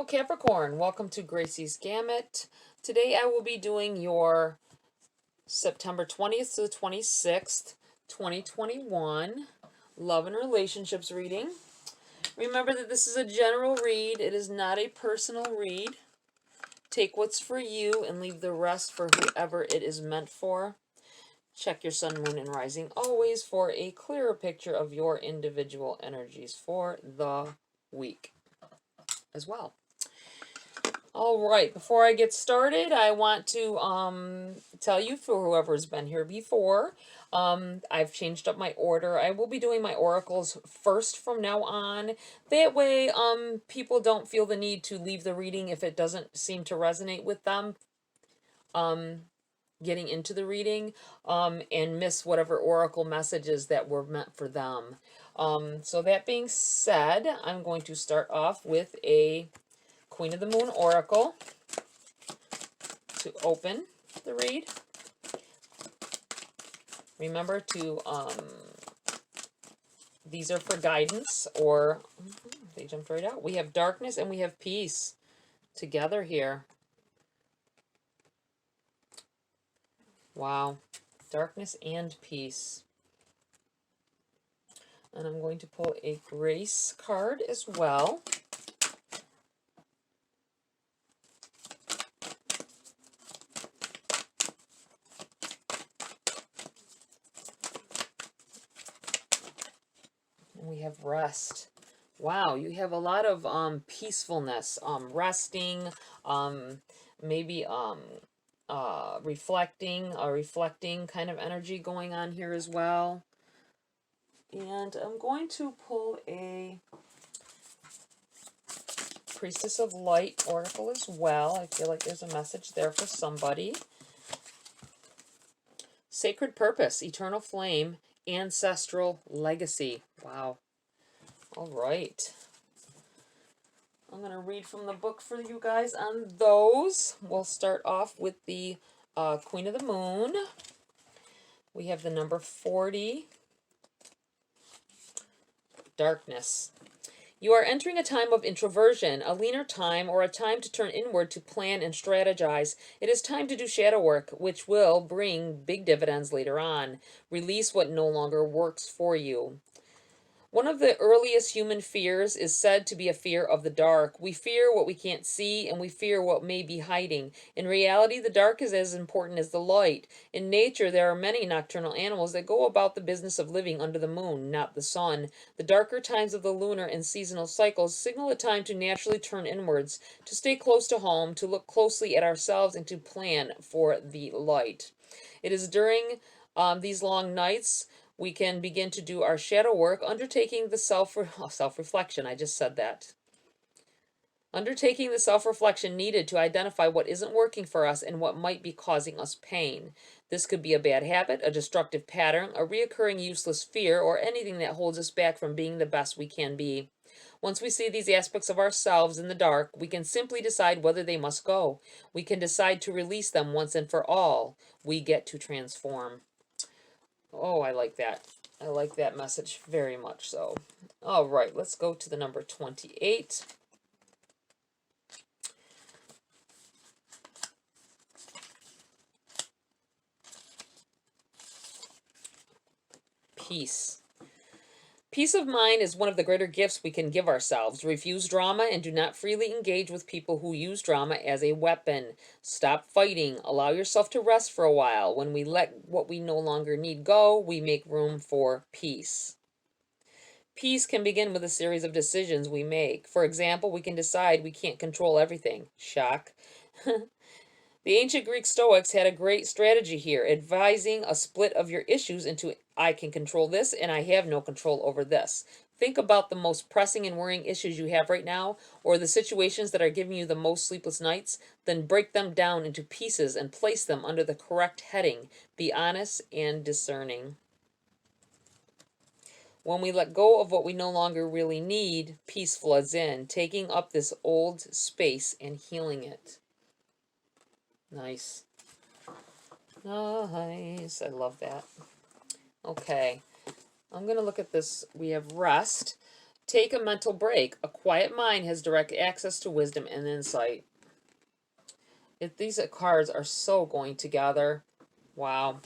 Hello Capricorn, welcome to GRAYCI'S Gamut. Today I will be doing your September 20th to the 26th, 2021 love and relationships reading. Remember that this is a general read, it is not a personal read. Take what's for you and leave the rest for whoever it is meant for. Check your sun, moon, and rising always for a clearer picture of your individual energies for the week as well. All right, before I get started, I want to tell you, for whoever's been here before, I've changed up my order. I will be doing my oracles first from now on. That way, people don't feel the need to leave the reading if it doesn't seem to resonate with them, getting into the reading, and miss whatever oracle messages that were meant for them. So that being said, I'm going to start off with a Queen of the Moon Oracle to open the read. Remember to, these are for guidance, or, they jumped right out. We have darkness and we have peace together here. Wow. Darkness and peace. And I'm going to pull a Grace card as well. We have rest. Wow, you have a lot of peacefulness, resting, maybe reflecting, a reflecting kind of energy going on here as well. And I'm going to pull a Priestess of Light oracle as well. I feel like there's a message there for somebody. Sacred Purpose, Eternal Flame, Ancestral Legacy. Wow. All right. I'm going to read from the book for you guys on those. We'll start off with the Queen of the Moon. We have the number 40. Darkness. You are entering a time of introversion, a leaner time, or a time to turn inward to plan and strategize. It is time to do shadow work, which will bring big dividends later on. Release what no longer works for you. One of the earliest human fears is said to be a fear of the dark. We fear what we can't see, and we fear what may be hiding. In reality, the dark is as important as the light. In nature, there are many nocturnal animals that go about the business of living under the moon, not the sun. The darker times of the lunar and seasonal cycles signal a time to naturally turn inwards, to stay close to home, to look closely at ourselves, and to plan for the light. It is during these long nights we can begin to do our shadow work, undertaking the self-reflection. I just said that. Undertaking the self-reflection needed to identify what isn't working for us and what might be causing us pain. This could be a bad habit, a destructive pattern, a reoccurring useless fear, or anything that holds us back from being the best we can be. Once we see these aspects of ourselves in the dark, we can simply decide whether they must go. We can decide to release them once and for all. We get to transform. Oh, I like that. I like that message very much so. All right, let's go to the number 28. Peace. Peace of mind is one of the greater gifts we can give ourselves. Refuse drama and do not freely engage with people who use drama as a weapon. Stop fighting. Allow yourself to rest for a while. When we let what we no longer need go, we make room for peace. Peace can begin with a series of decisions we make. For example, we can decide we can't control everything. Shock. The ancient Greek Stoics had a great strategy here, advising a split of your issues into I can control this and I have no control over this. Think about the most pressing and worrying issues you have right now, or the situations that are giving you the most sleepless nights, then break them down into pieces and place them under the correct heading. Be honest and discerning. When we let go of what we no longer really need, peace floods in, taking up this old space and healing it. Nice. Nice. I love that. Okay. I'm going to look at this. We have rest. Take a mental break. A quiet mind has direct access to wisdom and insight. These cards are so going together. Wow.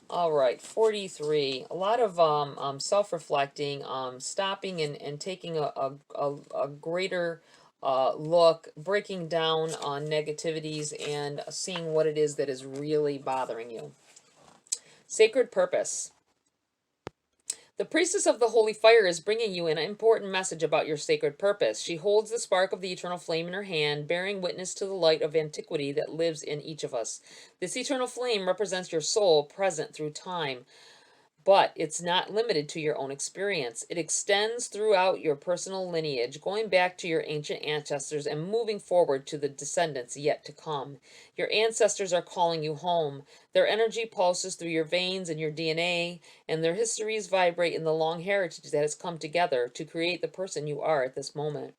All right, 43. A lot of self-reflecting, stopping and taking a greater look, breaking down on negativities and seeing what it is that is really bothering you. Sacred purpose. The priestess of the holy fire is bringing you an important message about your sacred purpose. She holds the spark of the eternal flame in her hand, bearing witness to the light of antiquity that lives in each of us. This eternal flame represents your soul present through time, but it's not limited to your own experience. It extends throughout your personal lineage, going back to your ancient ancestors and moving forward to the descendants yet to come. Your ancestors are calling you home. Their energy pulses through your veins and your DNA, and their histories vibrate in the long heritage that has come together to create the person you are at this moment.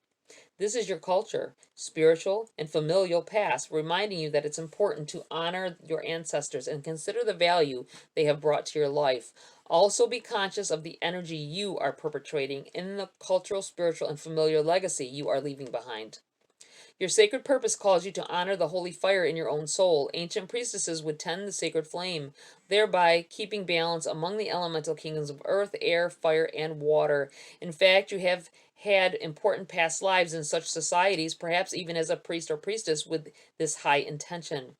This is your culture, spiritual and familial past, reminding you that it's important to honor your ancestors and consider the value they have brought to your life. Also be conscious of the energy you are perpetuating in the cultural, spiritual, and familial legacy you are leaving behind. Your sacred purpose calls you to honor the holy fire in your own soul. Ancient priestesses would tend the sacred flame, thereby keeping balance among the elemental kingdoms of earth, air, fire, and water. In fact, you have had important past lives in such societies, perhaps even as a priest or priestess with this high intention.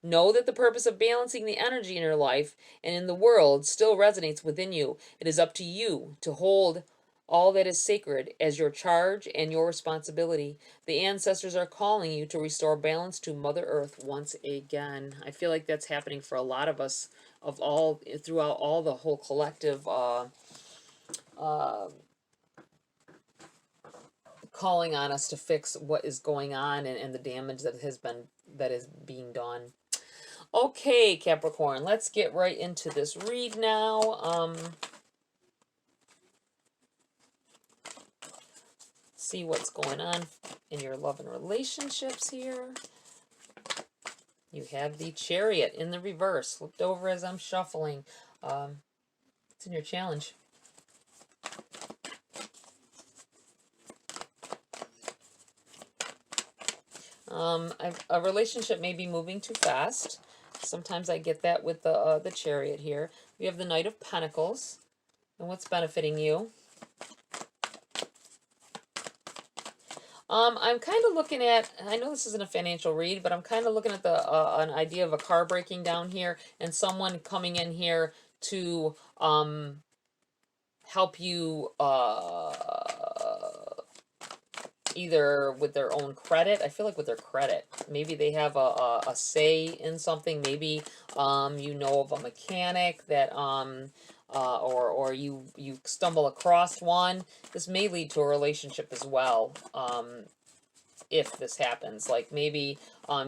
Know that the purpose of balancing the energy in your life and in the world still resonates within you. It is up to you to hold all that is sacred as your charge and your responsibility. The ancestors are calling you to restore balance to Mother Earth once again. I feel like that's happening for a lot of us, throughout all the whole collective calling on us to fix what is going on and the damage that is being done. Okay, Capricorn, let's get right into this read now. See what's going on in your love and relationships here. You have the Chariot in the reverse, flipped over as I'm shuffling. It's in your challenge. A relationship may be moving too fast. Sometimes I get that with the Chariot here. We have the Knight of Pentacles, and what's benefiting you. I'm kind of looking at, I know this isn't a financial read, but I'm kind of looking at an idea of a car breaking down here and someone coming in here to help you either with their own credit. I feel like with their credit. Maybe they have a say in something. Maybe you know of a mechanic that or you stumble across one. This may lead to a relationship as well, if this happens. Like maybe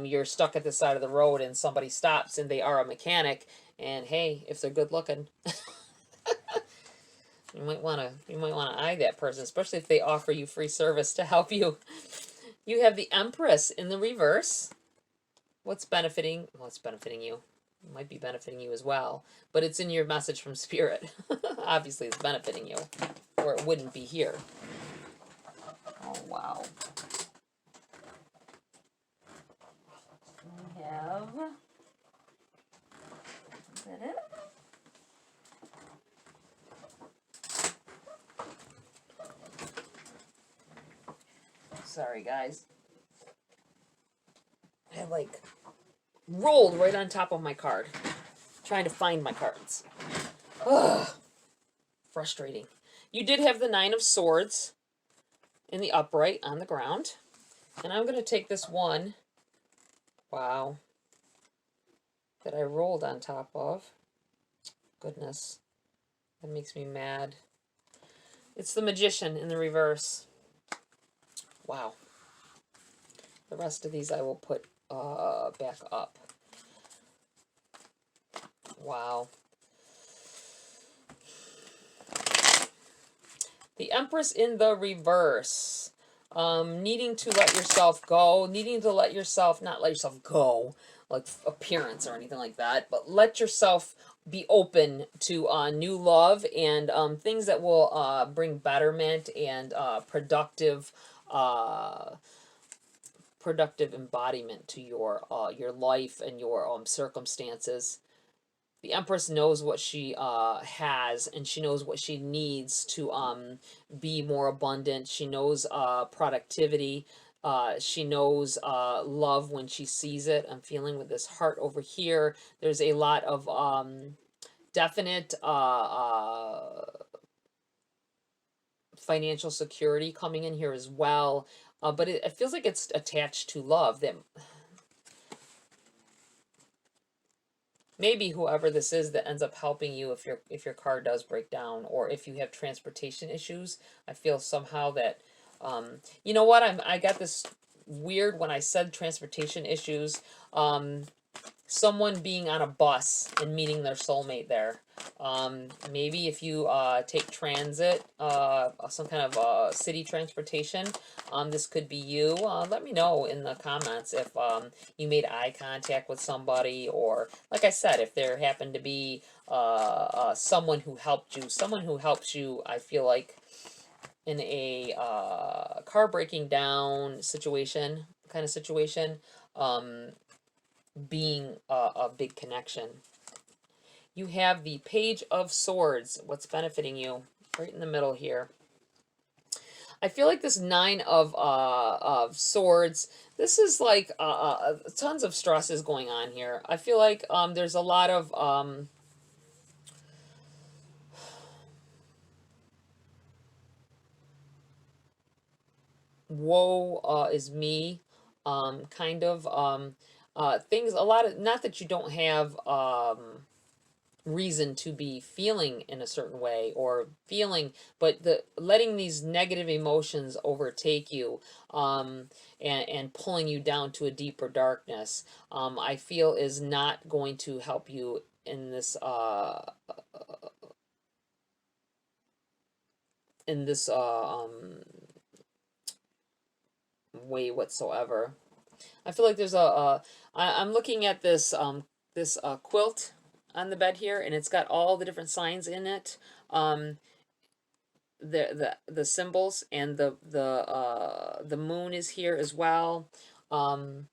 you're stuck at the side of the road and somebody stops and they are a mechanic, and hey, if they're good looking, you might want to eye that person, especially if they offer you free service to help you. You have the Empress in the reverse. What's benefiting? Well, it's benefiting you. It might be benefiting you as well, but it's in your message from Spirit. Obviously, it's benefiting you, or it wouldn't be here. Oh, wow. We have... Is that it? Sorry, guys. I, like, rolled right on top of my card. Trying to find my cards. Ugh. Frustrating. You did have the Nine of Swords in the upright on the ground. And I'm going to take this one. Wow. That I rolled on top of. Goodness. That makes me mad. It's the Magician in the reverse. Wow. The rest of these I will put back up. Wow. The Empress in the reverse. Needing to let yourself go. Needing to let yourself, not let yourself go, like appearance or anything like that, but let yourself be open to new love and things that will bring betterment and uh, productive embodiment to your life and your circumstances. The Empress knows what she has, and she knows what she needs to be more abundant. She knows productivity. She knows love when she sees it. I'm feeling with this heart over here. There's a lot of definite financial security coming in here as well. But it feels like it's attached to love. That maybe whoever this is that ends up helping you if your car does break down, or if you have transportation issues. I feel somehow that you know what, I got this weird when I said transportation issues, someone being on a bus and meeting their soulmate there. Maybe if you take transit, some kind of city transportation, this could be you. Let me know in the comments if you made eye contact with somebody, or like I said, if there happened to be someone who helped you. Someone who helps you, I feel like, in a car breaking down situation, kind of situation, being a big connection. You have the Page of Swords. What's benefiting you? Right in the middle here. I feel like this Nine of Swords, this is like tons of stress is going on here. I feel like there's a lot of woe is me, kind of things, a lot of, not that you don't have reason to be feeling in a certain way or feeling, but the letting these negative emotions overtake you, and pulling you down to a deeper darkness, I feel is not going to help you in this in this way whatsoever. I feel like there's I'm looking at this this quilt on the bed here, and it's got all the different signs in it. The symbols, and the moon is here as well. The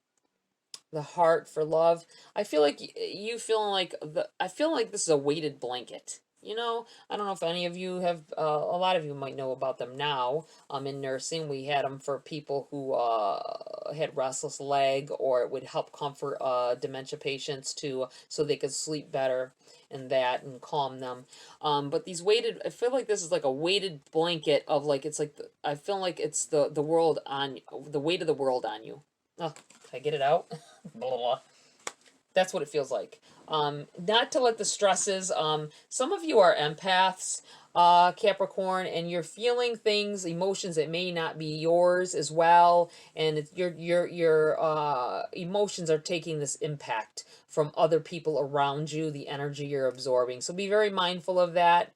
heart for love. I feel like you feeling like I feel like this is a weighted blanket. You know, I don't know if any of you have, a lot of you might know about them now. In nursing, we had them for people who had restless leg, or it would help comfort dementia patients too, so they could sleep better and that, and calm them. But these weighted, I feel like this is like a weighted blanket of, like, it's like I feel like it's the world on, the weight of the world on you. Oh, can I get it out? Blah, blah, blah. That's what it feels like. Not to let the stresses, some of you are empaths, Capricorn, and you're feeling things, emotions that may not be yours as well, and your emotions are taking this impact from other people around you, the energy you're absorbing. So be very mindful of that.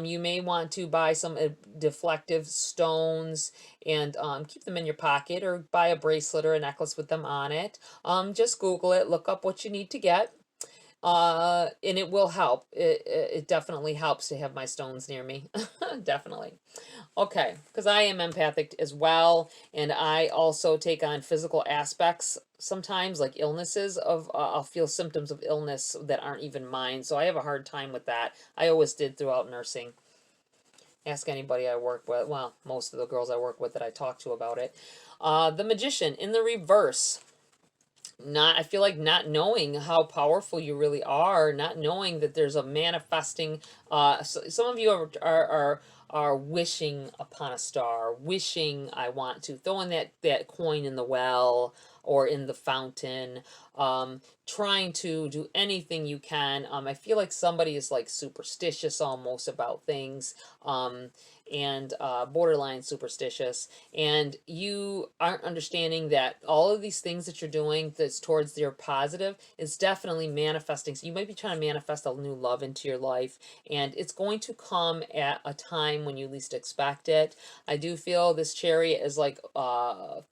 You may want to buy some deflective stones and keep them in your pocket, or buy a bracelet or a necklace with them on it. Just Google it, look up what you need to get, and it will help. It definitely helps to have my stones near me. Definitely. Okay, because I am empathic as well, and I also take on physical aspects sometimes, like illnesses of, I'll feel symptoms of illness that aren't even mine, so I have a hard time with that. I always did throughout nursing. Ask anybody I work with, well, most of the girls I work with that I talk to about it. The Magician in the reverse. I feel like not knowing how powerful you really are, not knowing that there's a manifesting, some of you are wishing upon a star, wishing, I want to, throwing that coin in the well or in the fountain, trying to do anything you can. I feel like somebody is like superstitious almost about things, and borderline superstitious, and you aren't understanding that all of these things that you're doing that's towards your positive is definitely manifesting. So you might be trying to manifest a new love into your life, and it's going to come at a time when you least expect it. I do feel this Chariot is like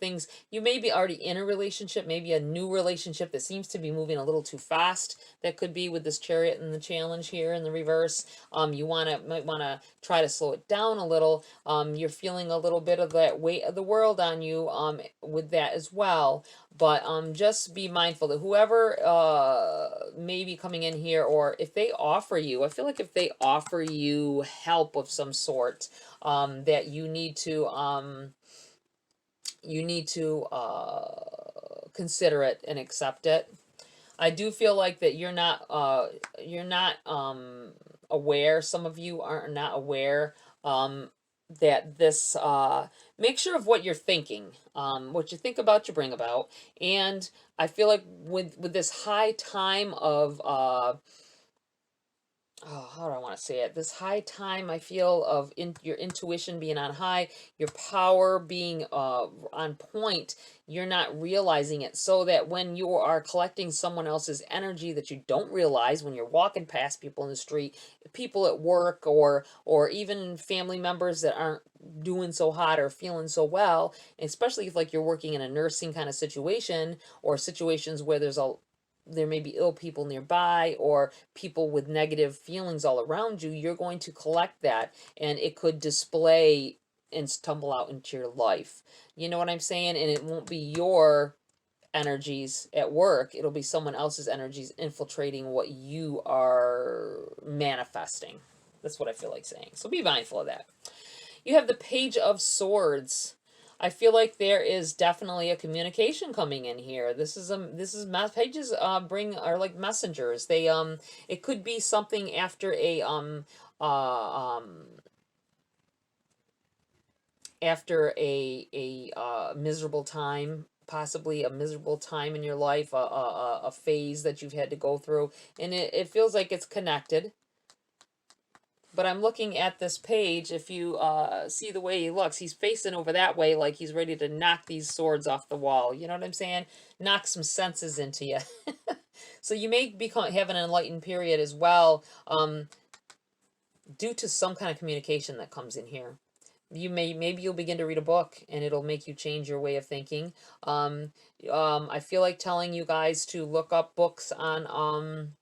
things, you may be already in a relationship, maybe a new relationship that seems to be moving a little too fast. That could be with this Chariot in the challenge here in the reverse. You might want to try to slow it down a little. You're feeling a little bit of that weight of the world on you with that as well. But just be mindful that whoever may be coming in here, or if they offer you, I feel like if they offer you help of some sort, that you need to consider it and accept it. I do feel like that you're not aware. Some of you are not aware that this make sure of what you're thinking. What you think about, you bring about. And I feel like with this high time of oh, how do I want to say it? This high time, I feel, of your intuition being on high, your power being on point, you're not realizing it. So that when you are collecting someone else's energy that you don't realize, when you're walking past people in the street, people at work, or even family members that aren't doing so hot or feeling so well, especially if like you're working in a nursing kind of situation, or situations where there may be ill people nearby, or people with negative feelings all around you, you're going to collect that, and it could display and stumble out into your life. You know what I'm saying? And it won't be your energies at work. It'll be someone else's energies infiltrating what you are manifesting. That's what I feel like saying. So be mindful of that. You have the Page of Swords. I feel like there is definitely a communication coming in here. Pages are like messengers. They it could be something after a miserable time, possibly a miserable time in your life, a phase that you've had to go through, and it feels like it's connected. But I'm looking at this page. If you see the way he looks, he's facing over that way like he's ready to knock these swords off the wall. You know what I'm saying? Knock some senses into you. So you may have an enlightened period as well, due to some kind of communication that comes in here. Maybe you'll begin to read a book and it'll make you change your way of thinking. I feel like telling you guys to look up books on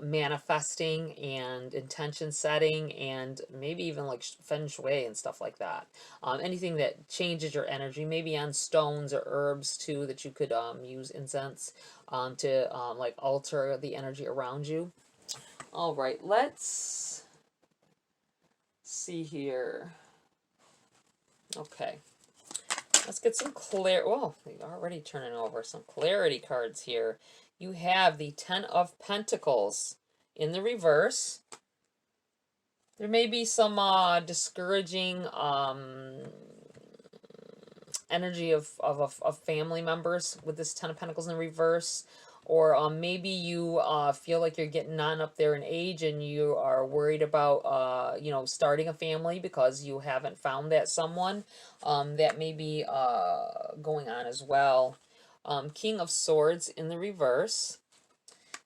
manifesting and intention setting, and maybe even like feng shui and stuff like that. Anything that changes your energy, maybe on stones or herbs too, that you could use incense to like alter the energy around you. All right, let's see here. Okay, let's get some clear. Oh, we're already turning over some clarity cards here. You have the Ten of Pentacles in the reverse. There may be some discouraging energy of family members with this Ten of Pentacles in the reverse. Or maybe you feel like you're getting on up there in age and you are worried about, starting a family because you haven't found that someone. That may be going on as well. King of Swords in the reverse.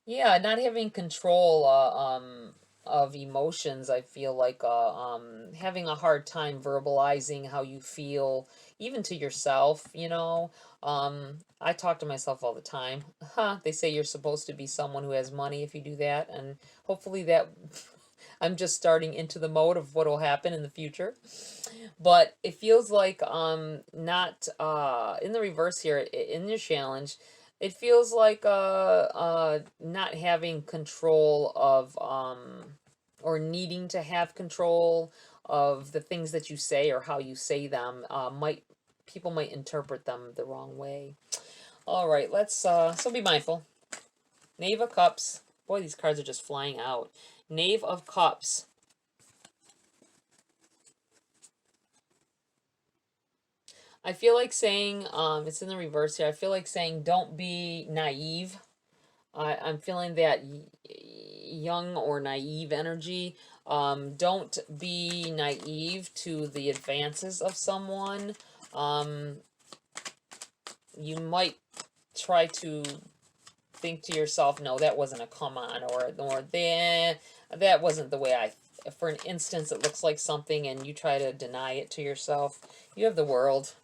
Yeah, not having control of emotions. I feel like having a hard time verbalizing how you feel, even to yourself, I talk to myself all the time. They say you're supposed to be someone who has money if you do that, and hopefully that I'm just starting into the mode of what will happen in the future. But it feels like not in the reverse here in your challenge, it feels like not having control of or needing to have control of the things that you say or how you say them. People might interpret them the wrong way. All right, let's so be mindful. Knave of Cups. Boy, these cards are just flying out. Knave of Cups. I feel like saying, it's in the reverse here. I feel like saying, don't be naive. I'm feeling that young or naive energy. Don't be naive to the advances of someone. You might try to think to yourself, no, that wasn't a come on, or That wasn't the way for an instance, it looks like something and you try to deny it to yourself. You have the World.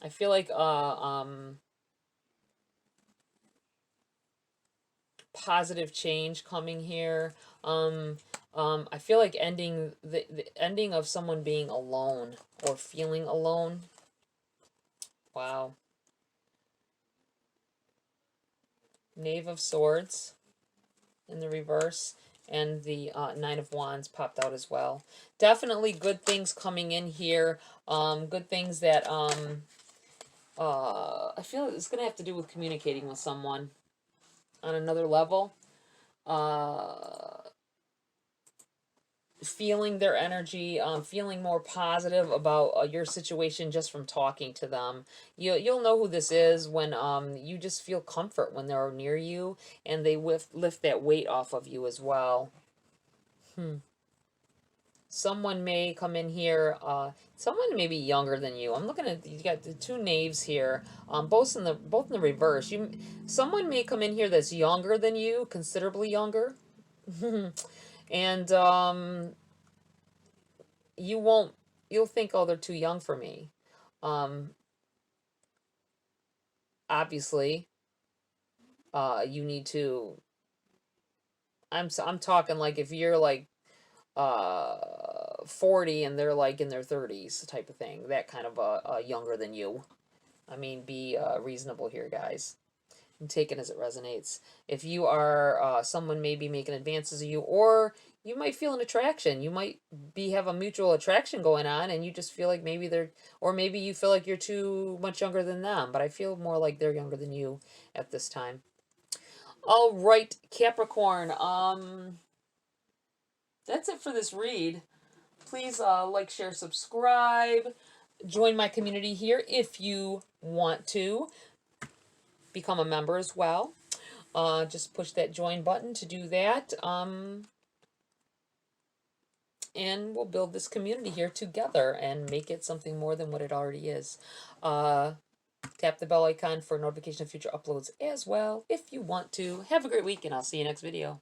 I feel like, positive change coming here. I feel like ending the ending of someone being alone or feeling alone. Wow. Knave of Swords in the reverse, and the Nine of Wands popped out as well. Definitely good things coming in here. Good things that I feel it's gonna have to do with communicating with someone on another level. Feeling their energy, feeling more positive about your situation just from talking to them. You'll know who this is when you just feel comfort when they're near you, and they lift that weight off of you as well. Someone may come in here, someone may be younger than you. I'm looking at, you got the two knaves here, both in the reverse. Someone may come in here that's younger than you, considerably younger. And you won't, you'll think, oh, they're too young for me. Obviously, you need to, I'm talking like if you're like 40 and they're like in their 30s type of thing, that kind of younger than you. I mean, be reasonable here, guys. And take it as it resonates. If you are someone maybe making advances of you, or you might feel an attraction. You might have a mutual attraction going on, and you just feel like maybe they're, or maybe you feel like you're too much younger than them. But I feel more like they're younger than you at this time. All right, Capricorn. That's it for this read. Please like, share, subscribe. Join my community here if you want to become a member as well. Just push that join button to do that. And we'll build this community here together and make it something more than what it already is. Tap the bell icon for notification of future uploads as well if you want to. Have a great week, and I'll see you next video.